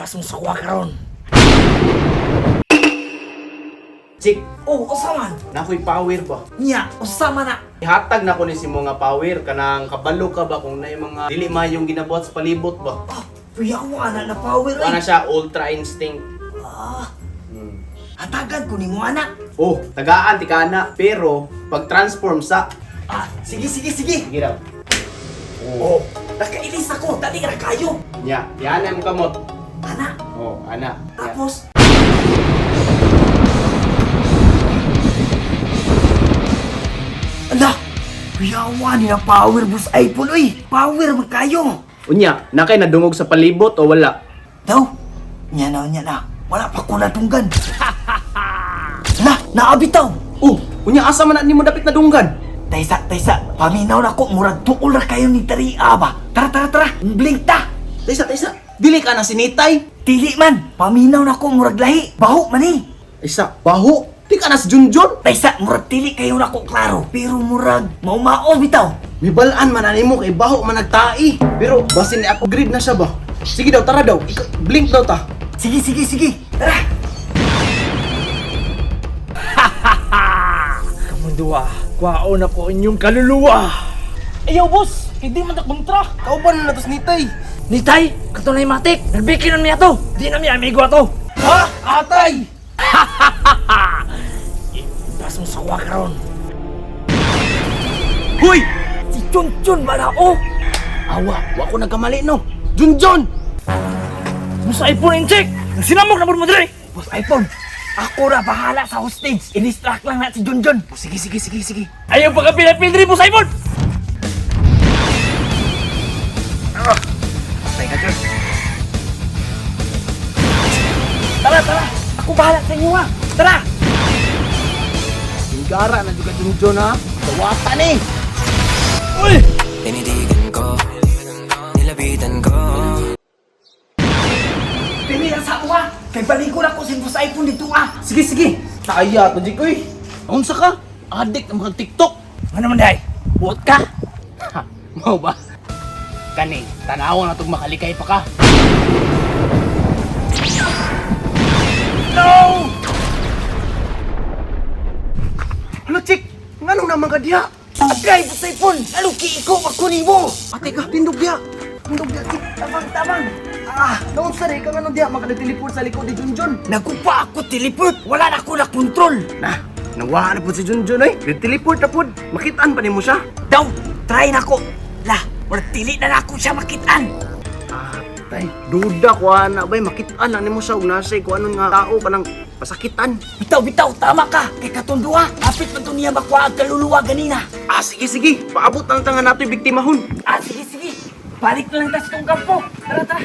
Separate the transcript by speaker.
Speaker 1: Ibas mo sa kuha karon.
Speaker 2: Chik,
Speaker 1: Oh, usaman.
Speaker 2: nakoy power ba?
Speaker 1: Nya, usama na.
Speaker 2: Ihatag na ko ni si mo nga power kanang kabalo ka ba kung na mga dili mayong ginabuhat sa palibot ba?
Speaker 1: Ah, piyawa na na power
Speaker 2: Wala
Speaker 1: eh.
Speaker 2: siya ultra instinct.
Speaker 1: Ah,
Speaker 2: Hmm.
Speaker 1: hatagan ko ni mo anak.
Speaker 2: Oh, tagaan ti kana pero pag transform sa
Speaker 1: Ah, sige, sige, sige.
Speaker 2: sige daw.
Speaker 1: Oh, nakailis ako. Dali na kayo.
Speaker 2: Nya, yan ang kamot.
Speaker 1: Anak,
Speaker 2: Oh, ana. Ya.
Speaker 1: tapos. Ala, piyawa ni na power bus iPhone oy. Power man kayo.
Speaker 2: Unya, na kay nadungog sa palibot o wala?
Speaker 1: Daw, nya na. Wala pa ko natunggan. Ala, naabitaw.
Speaker 2: Oh, unya asa man na nimo dapit nadunggan?
Speaker 1: Taysa, paminaw na ko, murag tukol na kayo ni Taria ba? Tara, blink ta!
Speaker 2: Taysa, dili ka na sinitay.
Speaker 1: Tili man, paminaw na ko, murag lahi, baho man eh!
Speaker 2: Isa, baho. Di ka na si Junjun.
Speaker 1: Taysa, murag tili kayo na ko, klaro, pero murag, maumao bitaw!
Speaker 2: May balaan man ani mo kay baho man nagtai. Pero basin ni ako grid na siya ba? Sige daw, tara daw. Blink daw ta.
Speaker 1: Sige, tara!
Speaker 3: Kamundua, kwao na ko inyong kaluluwa. Ayaw, boss! Hindi man na kontra.
Speaker 2: Kauban na natos nitay.
Speaker 3: Nitay, kato na yung matik. Nagbikinan niya to. Di na miya amigo to.
Speaker 2: Ha? Atay!
Speaker 3: Ibas mo sa kuha karon.
Speaker 2: Hoy!
Speaker 1: Si Chun ba na oh?
Speaker 2: Awa, wa ko nagkamali no. Junjun!
Speaker 3: Musa iPhone in check. Sinamok na mo dre.
Speaker 1: Boss iPhone, ako na bahala sa hostage, in-distract lang na si Junjun!
Speaker 2: Oh, sige.
Speaker 3: Ayaw pa ka pinapil dre, boss iPhone.
Speaker 2: Atay ka, Jun.
Speaker 1: Tara! Ako bahala sa inyo ha! Tara!
Speaker 2: Singgara na juga Junjun ha. Dawatan eh.
Speaker 3: Uy!
Speaker 4: Tinitigan ko, nilapitan ko.
Speaker 1: Pinira sa uwa! Kay baligo na ko si Boss iPhone dito ah!
Speaker 2: Sige. Taya to di ko eh. Unsa ka? Adik na mga TikTok.
Speaker 3: Ano man day? Buot ka?
Speaker 2: Ha, mau ba? Kani, tanaw na tong makalikay pa ka.
Speaker 3: No!
Speaker 2: Ano, Chik? Nganong naman ka diha?
Speaker 1: Agay, Boss iPhone! Aluki ko ako ni mo!
Speaker 2: Ate ka, tindog diha. Chik.
Speaker 1: Tabang! Ah!
Speaker 2: Naon sa ka ngano diha makadateleport sa likod ni Junjun.
Speaker 1: Nagupa ako tilipot! Wala na ako na kontrol!
Speaker 2: Nah, nawala na po si Junjun ay. Teleport na po. Makitaan pa ni mo siya.
Speaker 1: Daw! Try na ko! Lah! Wala tili na ako siya makitaan!
Speaker 2: Tay, duda ko ana bay makitaan na nimo siya unasay ko anon nga tao kanang pasakitan.
Speaker 1: Bitaw! Tama ka! Kay katundua! Hapit man to niya makwa ang kaluluwa ganina!
Speaker 2: Sige. Paabot ang tangan nato biktimahon.
Speaker 1: Sige! Balik na lang tas tong kampo! Tara!